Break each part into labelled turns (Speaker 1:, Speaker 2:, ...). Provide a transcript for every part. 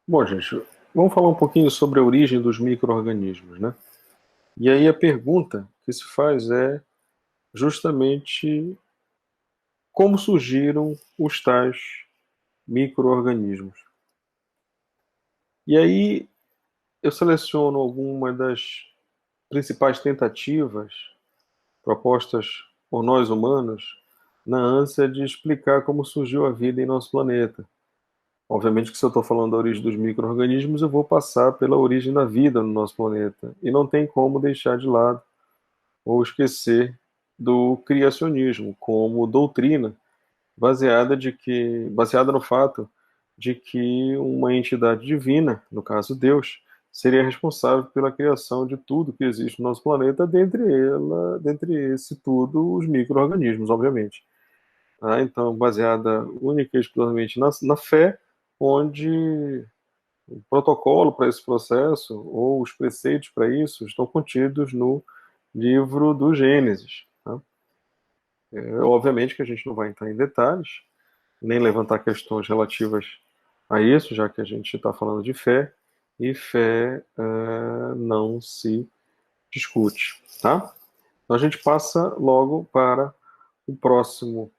Speaker 1: Bom, gente, vamos falar um pouquinho sobre a origem dos micro-organismos, né? E aí a pergunta que se faz é justamente como surgiram os tais micro-organismos. E aí eu seleciono algumas das principais tentativas propostas por nós humanos na ânsia de explicar como surgiu a vida em nosso planeta. Obviamente que se eu estou falando da origem dos micro-organismos, eu vou passar pela origem da vida no nosso planeta. E não tem como deixar de lado ou esquecer do criacionismo como doutrina baseada no fato de que uma entidade divina, no caso Deus, seria responsável pela criação de tudo que existe no nosso planeta, dentre esse tudo, os micro-organismos, obviamente. Tá? Então, baseada única e exclusivamente na fé, onde o protocolo para esse processo, ou os preceitos para isso, estão contidos no livro do Gênesis. Tá? Obviamente que a gente não vai entrar em detalhes, nem levantar questões relativas a isso, já que a gente está falando de fé, e fé não se discute. Tá? Então a gente passa logo para o próximo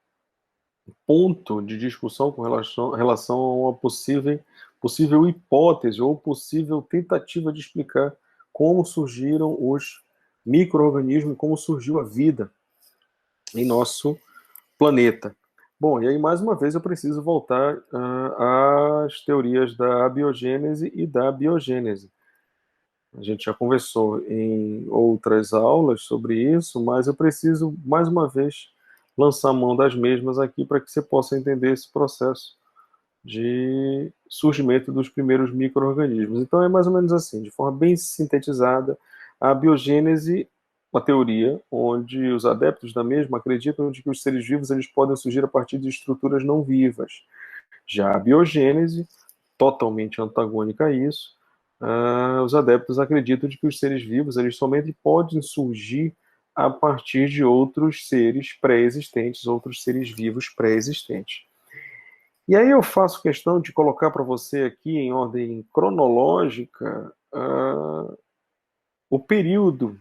Speaker 1: ponto de discussão com relação a uma possível hipótese ou possível tentativa de explicar como surgiram os micro-organismos, como surgiu a vida em nosso planeta. Bom, e aí mais uma vez eu preciso voltar às teorias da abiogênese e da biogênese. A gente já conversou em outras aulas sobre isso, mas eu preciso mais uma vez lançar mão das mesmas aqui para que você possa entender esse processo de surgimento dos primeiros micro-organismos. Então é mais ou menos assim, de forma bem sintetizada, a biogênese, uma teoria onde os adeptos da mesma acreditam de que os seres vivos eles podem surgir a partir de estruturas não vivas. Já a biogênese, totalmente antagônica a isso, os adeptos acreditam de que os seres vivos eles somente podem surgir a partir de outros seres pré-existentes, outros seres vivos pré-existentes. E aí eu faço questão de colocar para você aqui, em ordem cronológica, o período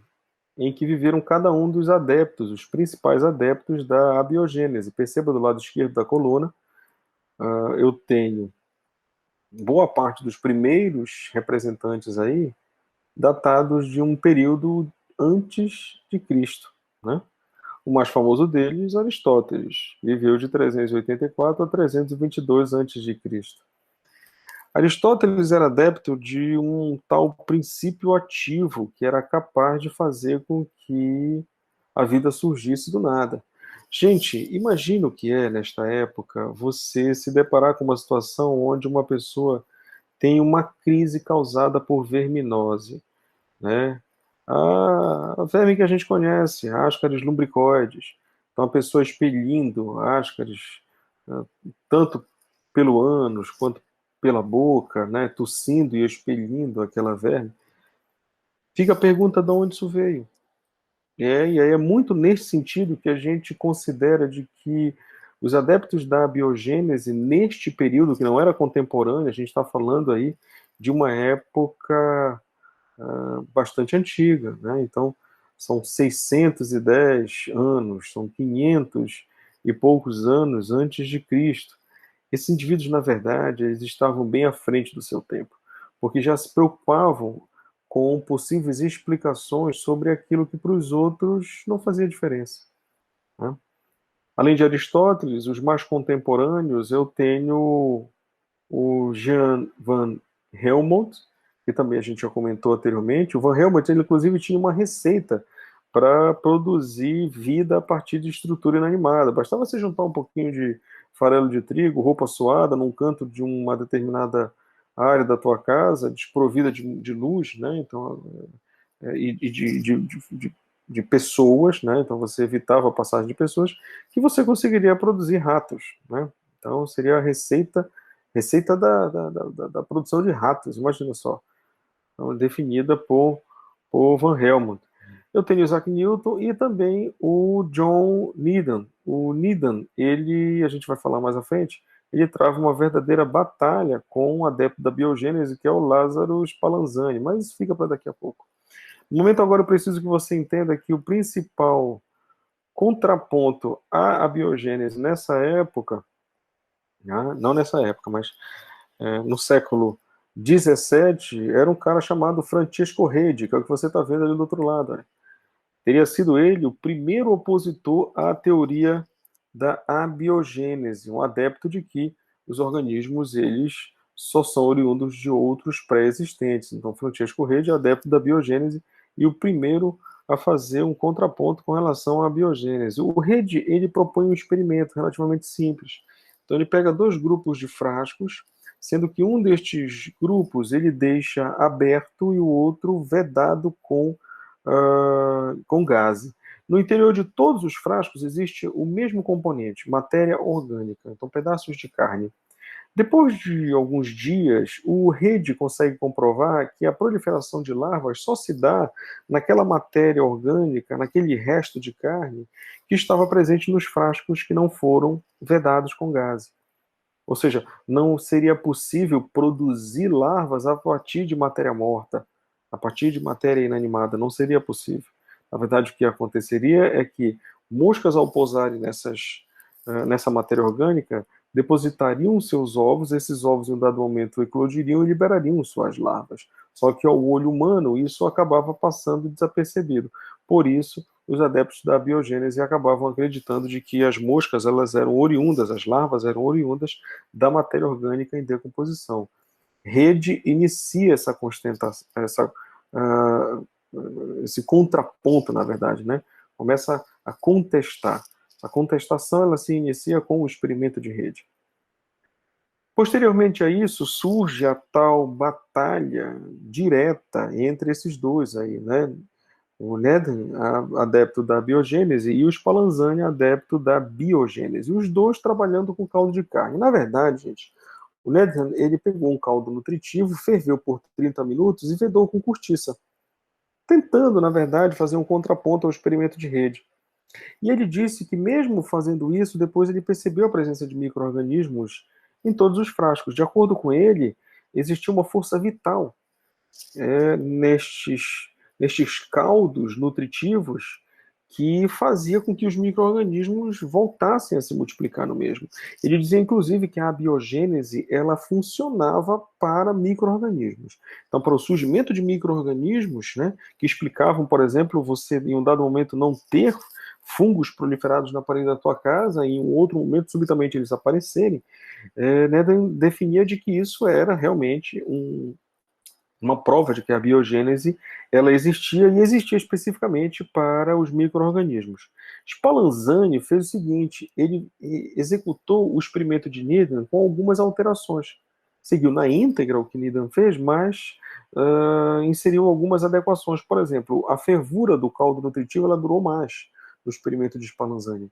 Speaker 1: em que viveram cada um dos adeptos, os principais adeptos da abiogênese. Perceba do lado esquerdo da coluna, eu tenho boa parte dos primeiros representantes aí datados de um período antes de Cristo, né? O mais famoso deles, Aristóteles, viveu de 384 a 322 antes de Cristo. Aristóteles era adepto de um tal princípio ativo que era capaz de fazer com que a vida surgisse do nada. Gente, imagina o que é, nesta época, você se deparar com uma situação onde uma pessoa tem uma crise causada por verminose, né? A verme que a gente conhece, Ascaris lumbricoides. Então, a pessoa expelindo Ascaris, tanto pelo ânus quanto pela boca, né? Tossindo e expelindo aquela verme. Fica a pergunta de onde isso veio. E aí é muito nesse sentido que a gente considera de que os adeptos da biogênese, neste período, que não era contemporâneo, a gente está falando aí de uma época bastante antiga, né? Então, são 610 anos, são 500 e poucos anos antes de Cristo. Esses indivíduos, na verdade, eles estavam bem à frente do seu tempo, porque já se preocupavam com possíveis explicações sobre aquilo que para os outros não fazia diferença, né? Além de Aristóteles, os mais contemporâneos, eu tenho o Jan van Helmont, que também a gente já comentou anteriormente. O Van Helmont, ele inclusive tinha uma receita para produzir vida a partir de estrutura inanimada. Bastava você juntar um pouquinho de farelo de trigo, roupa suada, num canto de uma determinada área da tua casa, desprovida de luz, né? Então, e de pessoas, né? Então você evitava a passagem de pessoas, que você conseguiria produzir ratos, né? Então seria a receita da produção de ratos, imagina só. Então, definida por Van Helmont. Eu tenho Isaac Newton e também o John Needham. O Needham, ele, a gente vai falar mais à frente, ele trava uma verdadeira batalha com um adepto da biogênese, que é o Lázaro Spallanzani, mas isso fica para daqui a pouco. No momento agora eu preciso que você entenda que o principal contraponto à biogênese nessa época, né, não nessa época, mas no século XVII, era um cara chamado Francesco Redi, que é o que você está vendo ali do outro lado. Né? Teria sido ele o primeiro opositor à teoria da abiogênese, um adepto de que os organismos eles só são oriundos de outros pré-existentes. Então, Francesco Redi é adepto da biogênese e o primeiro a fazer um contraponto com relação à biogênese. O Redi ele propõe um experimento relativamente simples. Então, ele pega dois grupos de frascos, sendo que um destes grupos ele deixa aberto e o outro vedado com gás. No interior de todos os frascos existe o mesmo componente, matéria orgânica, então pedaços de carne. Depois de alguns dias, o Redi consegue comprovar que a proliferação de larvas só se dá naquela matéria orgânica, naquele resto de carne que estava presente nos frascos que não foram vedados com gás. Ou seja, não seria possível produzir larvas a partir de matéria morta, a partir de matéria inanimada, não seria possível. Na verdade, o que aconteceria é que moscas, ao pousarem nessa matéria orgânica, depositariam seus ovos, esses ovos, em um dado momento, eclodiriam e liberariam suas larvas. Só que ao olho humano, isso acabava passando desapercebido. Por isso, os adeptos da biogênese acabavam acreditando de que as moscas elas eram oriundas, as larvas eram oriundas da matéria orgânica em decomposição. Rede inicia esse contraponto, na verdade, né? Começa a contestar. A contestação ela se inicia com o experimento de Rede. Posteriormente a isso, surge a tal batalha direta entre esses dois aí, né? O Neden, adepto da biogênese, e o Spallanzani, adepto da biogênese. Os dois trabalhando com caldo de carne. Na verdade, gente, o Neden, ele pegou um caldo nutritivo, ferveu por 30 minutos e vedou com cortiça, tentando, na verdade, fazer um contraponto ao experimento de Rede. E ele disse que mesmo fazendo isso, depois ele percebeu a presença de micro-organismos em todos os frascos. De acordo com ele, existia uma força vital nestes caldos nutritivos que fazia com que os micro-organismos voltassem a se multiplicar no mesmo. Ele dizia, inclusive, que a abiogênese ela funcionava para micro-organismos. Então, para o surgimento de micro-organismos, né, que explicavam, por exemplo, você em um dado momento não ter fungos proliferados na parede da tua casa, e em um outro momento, subitamente, eles aparecerem, né, definia de que isso era realmente uma prova de que a biogênese ela existia e existia especificamente para os micro-organismos. Spallanzani fez o seguinte, ele executou o experimento de Needham com algumas alterações. Seguiu na íntegra o que Needham fez, mas inseriu algumas adequações. Por exemplo, a fervura do caldo nutritivo ela durou mais no experimento de Spallanzani.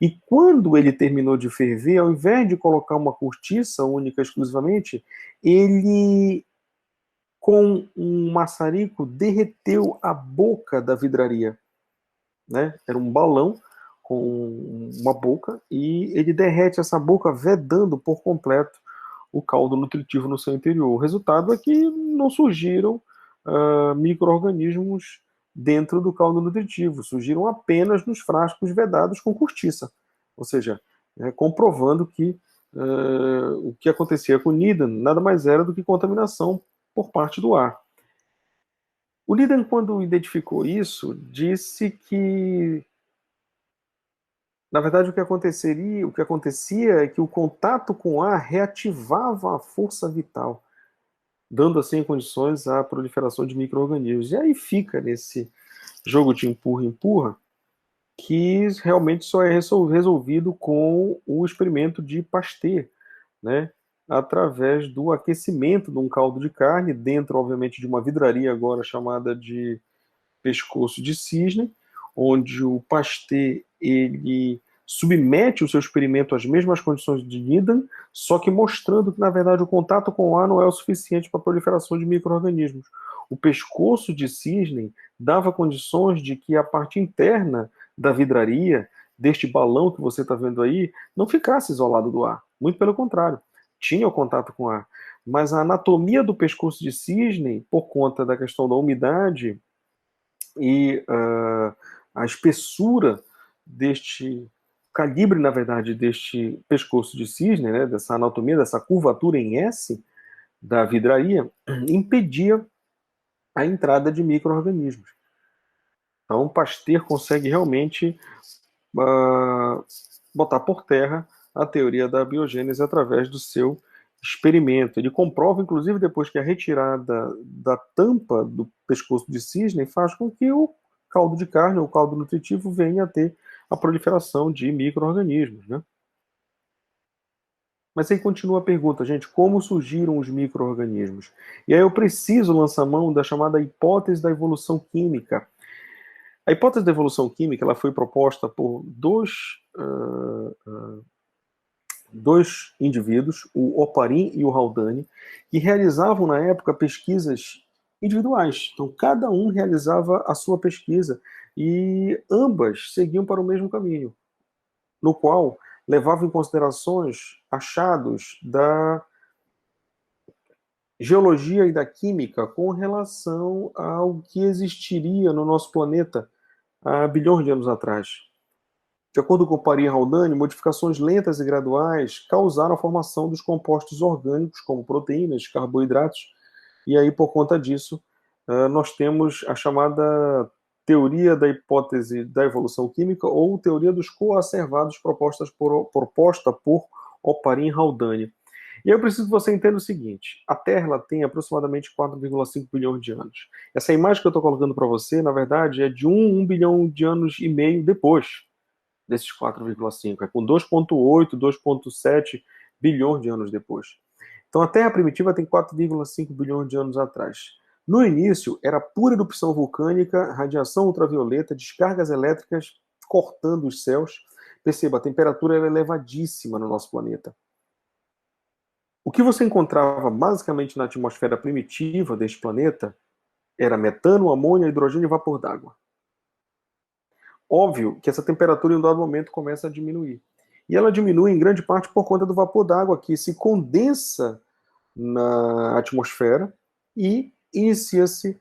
Speaker 1: E quando ele terminou de ferver, ao invés de colocar uma cortiça única exclusivamente, ele com um maçarico, derreteu a boca da vidraria. Né? Era um balão com uma boca e ele derrete essa boca, vedando por completo o caldo nutritivo no seu interior. O resultado é que não surgiram micro-organismos dentro do caldo nutritivo, surgiram apenas nos frascos vedados com cortiça. Ou seja, comprovando que o que acontecia com o Needham nada mais era do que contaminação por parte do ar. O Needham, quando identificou isso, disse que, na verdade, o que acontecia é que o contato com o ar reativava a força vital, dando assim condições à proliferação de micro-organismos. E aí fica nesse jogo de empurra-empurra, que realmente só é resolvido com o experimento de Pasteur, né? Através do aquecimento de um caldo de carne, dentro, obviamente, de uma vidraria agora chamada de pescoço de cisne, onde o Pasteur ele submete o seu experimento às mesmas condições de Needham, só que mostrando que, na verdade, o contato com o ar não é o suficiente para a proliferação de micro-organismos. O pescoço de cisne dava condições de que a parte interna da vidraria, deste balão que você está vendo aí, não ficasse isolado do ar. Muito pelo contrário, tinha o contato com ar. Mas a anatomia do pescoço de cisne, por conta da questão da umidade e a espessura deste calibre, na verdade, deste pescoço de cisne, né, dessa anatomia, dessa curvatura em S da vidraria, impedia a entrada de micro-organismos. Então, Pasteur consegue realmente botar por terra a teoria da biogênese através do seu experimento. Ele comprova, inclusive, depois que a retirada da tampa do pescoço de cisne faz com que o caldo de carne, ou caldo nutritivo, venha a ter a proliferação de micro-organismos, né? Mas aí continua a pergunta, gente, como surgiram os micro-organismos? E aí eu preciso lançar mão da chamada hipótese da evolução química. A hipótese da evolução química ela foi proposta por dois indivíduos, o Oparin e o Haldane, que realizavam na época pesquisas individuais. Então, cada um realizava a sua pesquisa e ambas seguiam para o mesmo caminho, no qual levavam em considerações achados da geologia e da química com relação ao que existiria no nosso planeta há bilhões de anos atrás. De acordo com Oparin e Haldane, modificações lentas e graduais causaram a formação dos compostos orgânicos, como proteínas, carboidratos, e aí, por conta disso, nós temos a chamada teoria da hipótese da evolução química ou teoria dos coacervados proposta por Oparin e Haldane. E aí eu preciso que você entenda o seguinte, a Terra ela tem aproximadamente 4,5 bilhões de anos. Essa imagem que eu estou colocando para você, na verdade, é de 1 bilhão de anos e meio depois desses 4,5, é com 2,8, 2,7 bilhões de anos depois. Então a Terra primitiva tem 4,5 bilhões de anos atrás. No início, era pura erupção vulcânica, radiação ultravioleta, descargas elétricas cortando os céus. Perceba, a temperatura era elevadíssima no nosso planeta. O que você encontrava basicamente na atmosfera primitiva deste planeta era metano, amônia, hidrogênio e vapor d'água. Óbvio que essa temperatura em um dado momento começa a diminuir. E ela diminui em grande parte por conta do vapor d'água que se condensa na atmosfera e inicia-se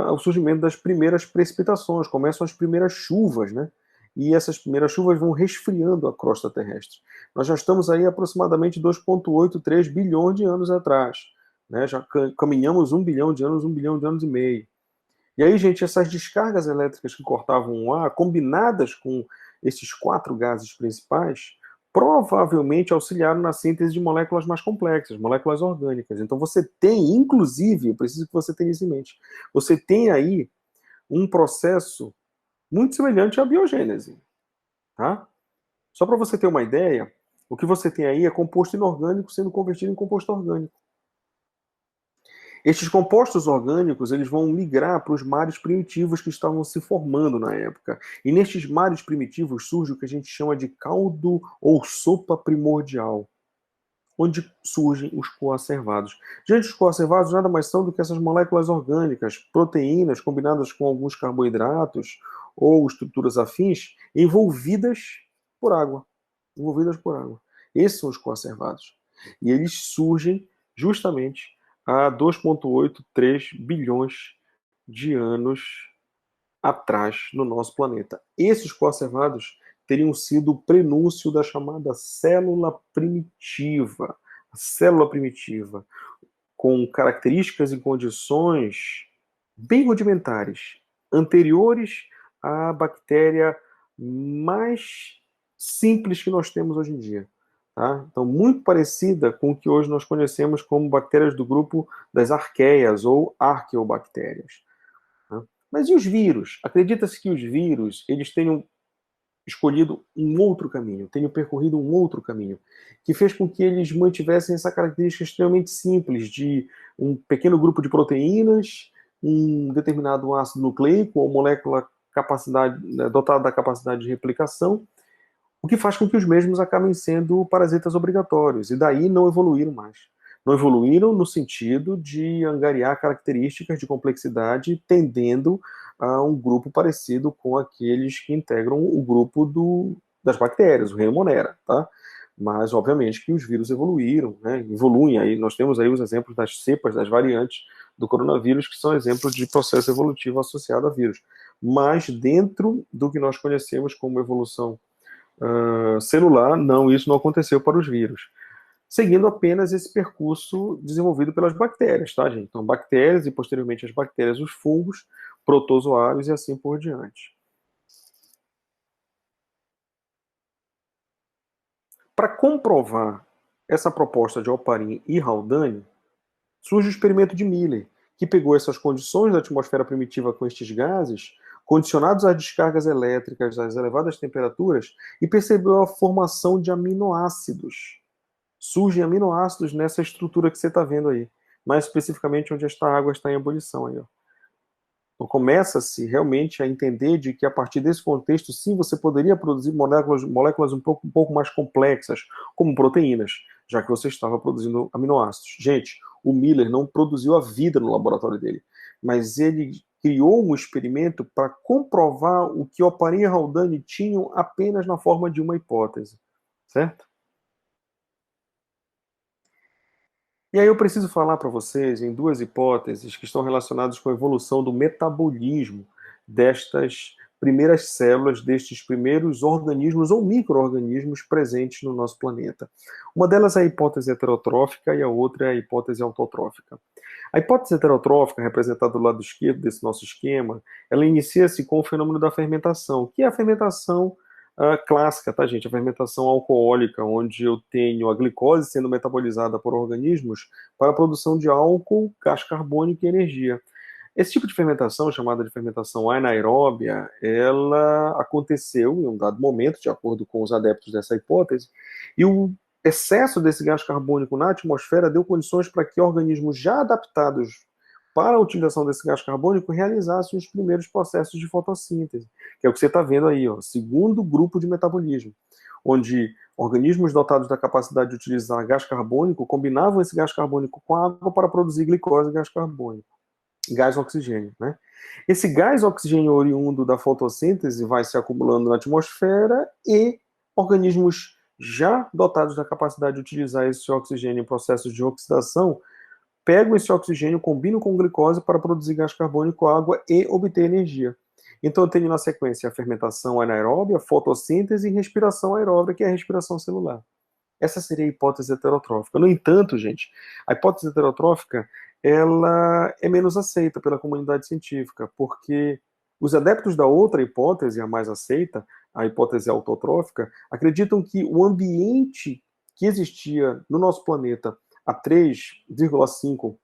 Speaker 1: o surgimento das primeiras precipitações, começam as primeiras chuvas, né? E essas primeiras chuvas vão resfriando a crosta terrestre. Nós já estamos aí aproximadamente 2,83 bilhões de anos atrás, né? Já caminhamos 1 bilhão de anos, 1 bilhão de anos e meio. E aí, gente, essas descargas elétricas que cortavam o ar, combinadas com esses 4 gases principais, provavelmente auxiliaram na síntese de moléculas mais complexas, moléculas orgânicas. Então você tem, inclusive, eu preciso que você tenha isso em mente, você tem aí um processo muito semelhante à biogênese, tá? Só para você ter uma ideia, o que você tem aí é composto inorgânico sendo convertido em composto orgânico. Estes compostos orgânicos eles vão migrar para os mares primitivos que estavam se formando na época. E nestes mares primitivos surge o que a gente chama de caldo ou sopa primordial, onde surgem os coacervados. Gente, os coacervados nada mais são do que essas moléculas orgânicas, proteínas combinadas com alguns carboidratos ou estruturas afins, envolvidas por água. Envolvidas por água. Esses são os coacervados. E eles surgem justamente há 2,83 bilhões de anos atrás no nosso planeta. Esses coacervados teriam sido o prenúncio da chamada célula primitiva. A célula primitiva, com características e condições bem rudimentares, anteriores à bactéria mais simples que nós temos hoje em dia. Tá? Então, muito parecida com o que hoje nós conhecemos como bactérias do grupo das arqueias ou arqueobactérias. Tá? Mas e os vírus? Acredita-se que os vírus eles tenham escolhido um outro caminho, tenham percorrido um outro caminho, que fez com que eles mantivessem essa característica extremamente simples de um pequeno grupo de proteínas, um determinado ácido nucleico ou molécula dotada da capacidade de replicação, o que faz com que os mesmos acabem sendo parasitas obrigatórios, e daí não evoluíram mais. Não evoluíram no sentido de angariar características de complexidade tendendo a um grupo parecido com aqueles que integram o grupo das bactérias, o reino Monera, tá? Mas, obviamente, que os vírus evoluíram, né? Evoluem. Aí nós temos aí os exemplos das cepas, das variantes do coronavírus, que são exemplos de processo evolutivo associado a vírus. Mas dentro do que nós conhecemos como evolução celular, não, isso não aconteceu para os vírus. Seguindo apenas esse percurso desenvolvido pelas bactérias, tá, gente? Então, bactérias e, posteriormente, as bactérias, os fungos, protozoários e assim por diante. Para comprovar essa proposta de Oparin e Haldane, surge o experimento de Miller, que pegou essas condições da atmosfera primitiva com estes gases, condicionados às descargas elétricas, às elevadas temperaturas, e percebeu a formação de aminoácidos. Surgem aminoácidos nessa estrutura que você está vendo aí, mais especificamente onde esta água está em ebulição aí, ó. Então começa-se realmente a entender de que a partir desse contexto, sim, você poderia produzir moléculas um pouco mais complexas, como proteínas, já que você estava produzindo aminoácidos. Gente, o Miller não produziu a vida no laboratório dele, mas ele criou um experimento para comprovar o que Oparin e Haldane tinham apenas na forma de uma hipótese, certo? E aí eu preciso falar para vocês em duas hipóteses que estão relacionadas com a evolução do metabolismo destas primeiras células, destes primeiros organismos ou micro-organismos presentes no nosso planeta. Uma delas é a hipótese heterotrófica e a outra é a hipótese autotrófica. A hipótese heterotrófica, representada do lado esquerdo desse nosso esquema, ela inicia-se com o fenômeno da fermentação, que é a fermentação clássica, tá, gente? A fermentação alcoólica, onde eu tenho a glicose sendo metabolizada por organismos para a produção de álcool, gás carbônico e energia. Esse tipo de fermentação, chamada de fermentação anaeróbia, ela aconteceu em um dado momento, de acordo com os adeptos dessa hipótese, e o excesso desse gás carbônico na atmosfera deu condições para que organismos já adaptados para a utilização desse gás carbônico realizassem os primeiros processos de fotossíntese, que é o que você está vendo aí, ó, segundo grupo de metabolismo, onde organismos dotados da capacidade de utilizar gás carbônico combinavam esse gás carbônico com água para produzir glicose e gás carbônico, gás oxigênio, né? Esse gás oxigênio oriundo da fotossíntese vai se acumulando na atmosfera e organismos já dotados da capacidade de utilizar esse oxigênio em processos de oxidação pegam esse oxigênio, combinam com glicose para produzir gás carbônico, água e obter energia. Então eu tenho na sequência a fermentação anaeróbia, fotossíntese e respiração aeróbia, que é a respiração celular. Essa seria a hipótese heterotrófica. No entanto, gente, a hipótese heterotrófica ela é menos aceita pela comunidade científica, porque os adeptos da outra hipótese, a mais aceita, a hipótese autotrófica, acreditam que o ambiente que existia no nosso planeta há 3,5,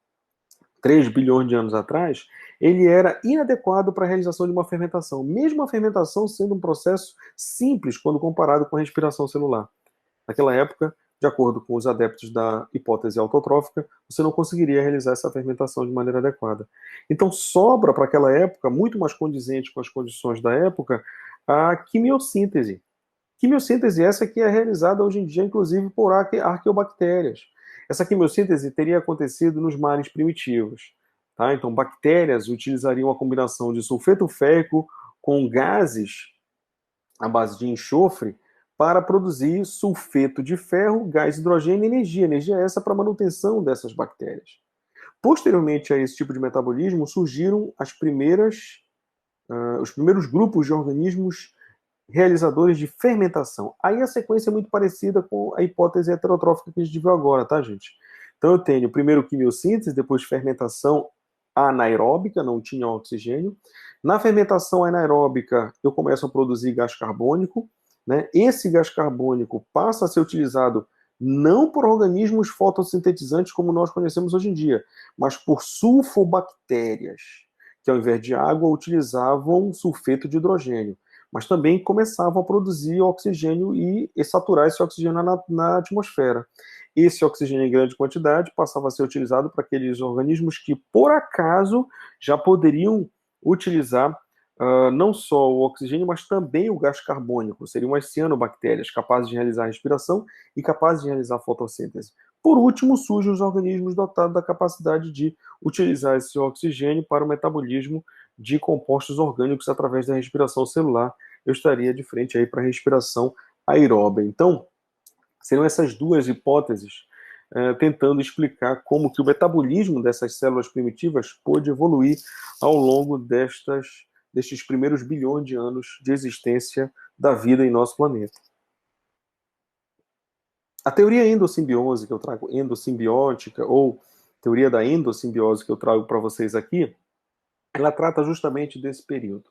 Speaker 1: 3 bilhões de anos atrás, ele era inadequado para a realização de uma fermentação, mesmo a fermentação sendo um processo simples quando comparado com a respiração celular. Naquela época, de acordo com os adeptos da hipótese autotrófica, você não conseguiria realizar essa fermentação de maneira adequada. Então, sobra para aquela época, muito mais condizente com as condições da época, a quimiossíntese. Quimiossíntese essa que é realizada hoje em dia, inclusive, por arqueobactérias. Essa quimiossíntese teria acontecido nos mares primitivos. Tá? Então, bactérias utilizariam a combinação de sulfeto férrico com gases à base de enxofre para produzir sulfeto de ferro, gás hidrogênio e energia. Energia é essa para manutenção dessas bactérias. Posteriormente a esse tipo de metabolismo, surgiram os primeiros grupos de organismos realizadores de fermentação. Aí a sequência é muito parecida com a hipótese heterotrófica que a gente viu agora, tá, gente? Então eu tenho primeiro quimiossíntese, depois fermentação anaeróbica, não tinha oxigênio. Na fermentação anaeróbica, eu começo a produzir gás carbônico, né? Esse gás carbônico passa a ser utilizado não por organismos fotossintetizantes como nós conhecemos hoje em dia, mas por sulfobactérias, que ao invés de água utilizavam sulfeto de hidrogênio, mas também começavam a produzir oxigênio e saturar esse oxigênio na atmosfera. Esse oxigênio em grande quantidade passava a ser utilizado para aqueles organismos que, por acaso, já poderiam utilizar não só o oxigênio, mas também o gás carbônico. Seriam as cianobactérias, capazes de realizar respiração e capazes de realizar fotossíntese. Por último, surgem os organismos dotados da capacidade de utilizar esse oxigênio para o metabolismo de compostos orgânicos através da respiração celular. Eu estaria de frente aí para a respiração aeróbia. Então, Seriam essas duas hipóteses tentando explicar como que o metabolismo dessas células primitivas pôde evoluir ao longo destes primeiros bilhões de anos de existência da vida em nosso planeta. A teoria endossimbiose que eu trago, endossimbiótica, ou teoria da endossimbiose que eu trago para vocês aqui, ela trata justamente desse período.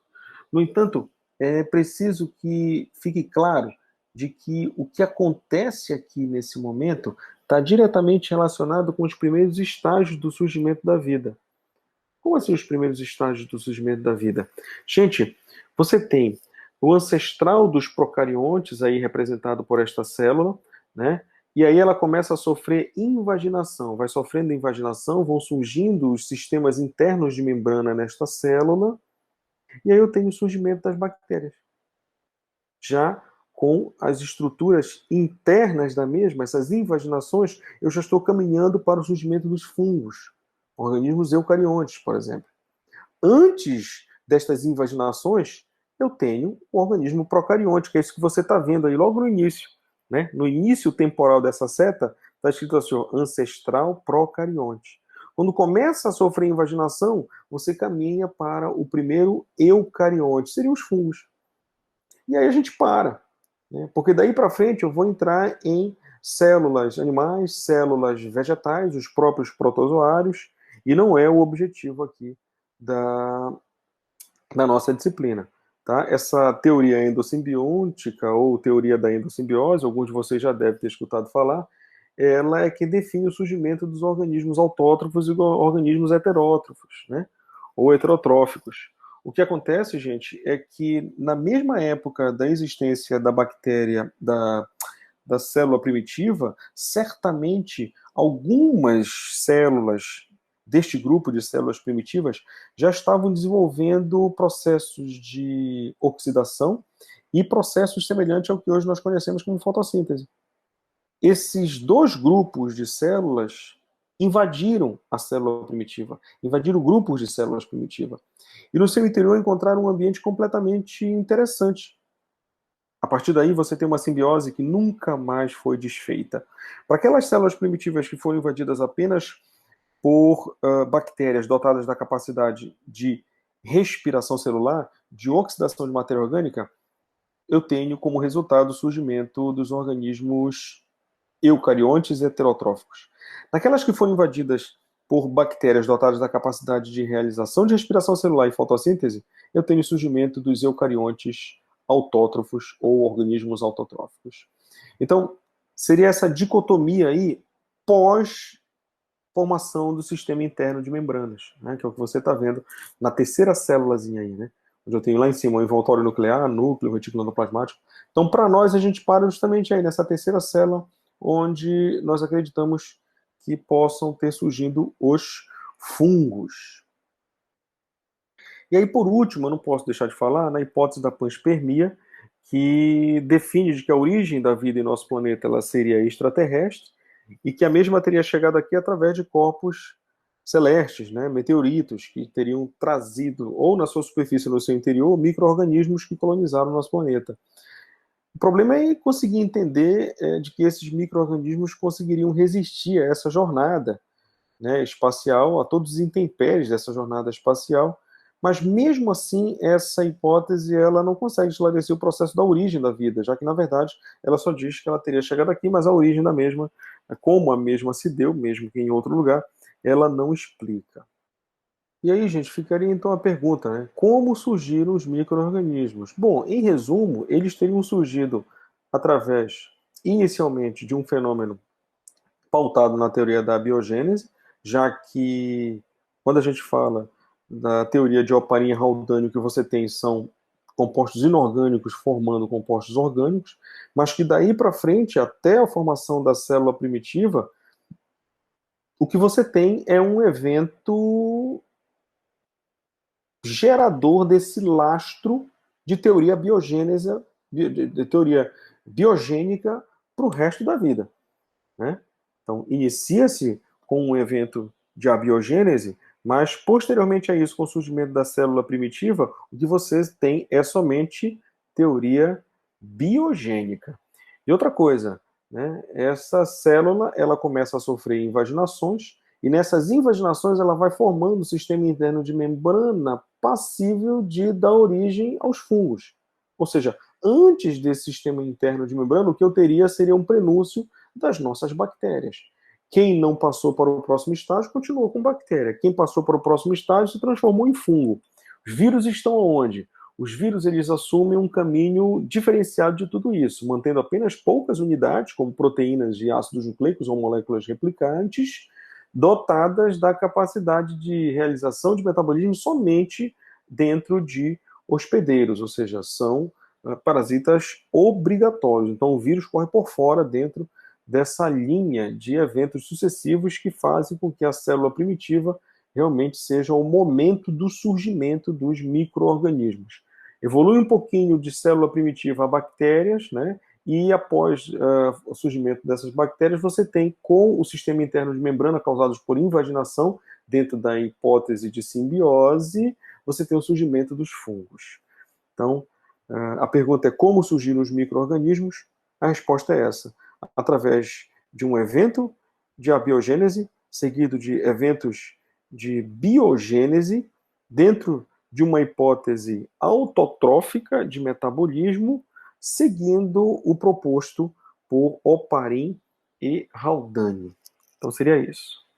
Speaker 1: No entanto, é preciso que fique claro de que o que acontece aqui nesse momento está diretamente relacionado com os primeiros estágios do surgimento da vida. Como assim os primeiros estágios do surgimento da vida? Gente, você tem o ancestral dos procariontes, aí representado por esta célula, né? E aí ela começa a sofrer invaginação. Vai sofrendo invaginação, vão surgindo os sistemas internos de membrana nesta célula, e aí eu tenho o surgimento das bactérias. Já com as estruturas internas da mesma, essas invaginações, eu já estou caminhando para o surgimento dos fungos, organismos eucariontes, por exemplo. Antes destas invaginações, eu tenho o organismo procarionte, que é isso que você está vendo aí logo no início. Né? No início temporal dessa seta, está escrito assim, ó, ancestral procarionte. Quando começa a sofrer invaginação, você caminha para o primeiro eucarionte, seriam os fungos. E aí a gente para, né? Porque daí para frente eu vou entrar em células animais, células vegetais, os próprios protozoários, e não é o objetivo aqui da nossa disciplina. Tá? Essa teoria endossimbiótica ou teoria da endossimbiose, alguns de vocês já devem ter escutado falar, ela é que define o surgimento dos organismos autótrofos e organismos heterótrofos, né? Ou heterotróficos. O que acontece, gente, é que na mesma época da existência da bactéria, da célula primitiva, certamente algumas células deste grupo de células primitivas já estavam desenvolvendo processos de oxidação e processos semelhantes ao que hoje nós conhecemos como fotossíntese. Esses dois grupos de células invadiram a célula primitiva, invadiram grupos de células primitivas. E no seu interior encontraram um ambiente completamente interessante. A partir daí, você tem uma simbiose que nunca mais foi desfeita. Para aquelas células primitivas que foram invadidas apenas por bactérias dotadas da capacidade de respiração celular, de oxidação de matéria orgânica, eu tenho como resultado o surgimento dos organismos eucariontes e heterotróficos. Naquelas que foram invadidas por bactérias dotadas da capacidade de realização de respiração celular e fotossíntese, eu tenho o surgimento dos eucariontes autótrofos ou organismos autotróficos. Então, seria essa dicotomia aí pós-formação do sistema interno de membranas, né, que é o que você está vendo na terceira célulazinha aí, né? Onde eu tenho lá em cima o envoltório nuclear, núcleo, retículo endoplasmático. Então, para nós, a gente para justamente aí nessa terceira célula, onde nós acreditamos que possam ter surgido os fungos. E aí, por último, eu não posso deixar de falar na hipótese da panspermia, que define de que a origem da vida em nosso planeta ela seria extraterrestre e que a mesma teria chegado aqui através de corpos celestes, né, meteoritos, que teriam trazido, ou na sua superfície ou no seu interior, micro-organismos que colonizaram o nosso planeta. O problema é conseguir entender de que esses micro-organismos conseguiriam resistir a essa jornada, né, espacial, a todos os intempéries dessa jornada espacial, mas mesmo assim essa hipótese ela não consegue esclarecer o processo da origem da vida, já que na verdade ela só diz que ela teria chegado aqui, mas a origem da mesma, como a mesma se deu, mesmo que em outro lugar, ela não explica. E aí, gente, ficaria então a pergunta, né? Como surgiram os micro-organismos? Bom, em resumo, eles teriam surgido através, inicialmente, de um fenômeno pautado na teoria da biogênese, já que quando a gente fala da teoria de Oparin-Haldane, o que você tem são compostos inorgânicos formando compostos orgânicos, mas que daí para frente, até a formação da célula primitiva, o que você tem é um evento gerador desse lastro de teoria biogênese, de teoria biogênica para o resto da vida, né? Então, inicia-se com um evento de abiogênese, mas posteriormente a isso, com o surgimento da célula primitiva, o que você tem é somente teoria biogênica. E outra coisa, né, essa célula ela começa a sofrer invaginações, e nessas invaginações ela vai formando um sistema interno de membrana passível de dar origem aos fungos. Ou seja, antes desse sistema interno de membrana, o que eu teria seria um prenúncio das nossas bactérias. Quem não passou para o próximo estágio continuou com bactéria. Quem passou para o próximo estágio se transformou em fungo. Os vírus estão onde? Os vírus eles assumem um caminho diferenciado de tudo isso, mantendo apenas poucas unidades, como proteínas de ácidos nucleicos ou moléculas replicantes, dotadas da capacidade de realização de metabolismo somente dentro de hospedeiros, ou seja, são parasitas obrigatórios. Então, o vírus corre por fora dentro dessa linha de eventos sucessivos que fazem com que a célula primitiva realmente seja o momento do surgimento dos micro-organismos. Evolui um pouquinho de célula primitiva a bactérias, né? E após o surgimento dessas bactérias, você tem, com o sistema interno de membrana causados por invaginação, dentro da hipótese de simbiose, você tem o surgimento dos fungos. Então, a pergunta é como surgiram os micro-organismos? A resposta é essa: através de um evento de abiogênese, seguido de eventos de biogênese, dentro de uma hipótese autotrófica de metabolismo, seguindo o proposto por Oparin e Haldane. Então seria isso.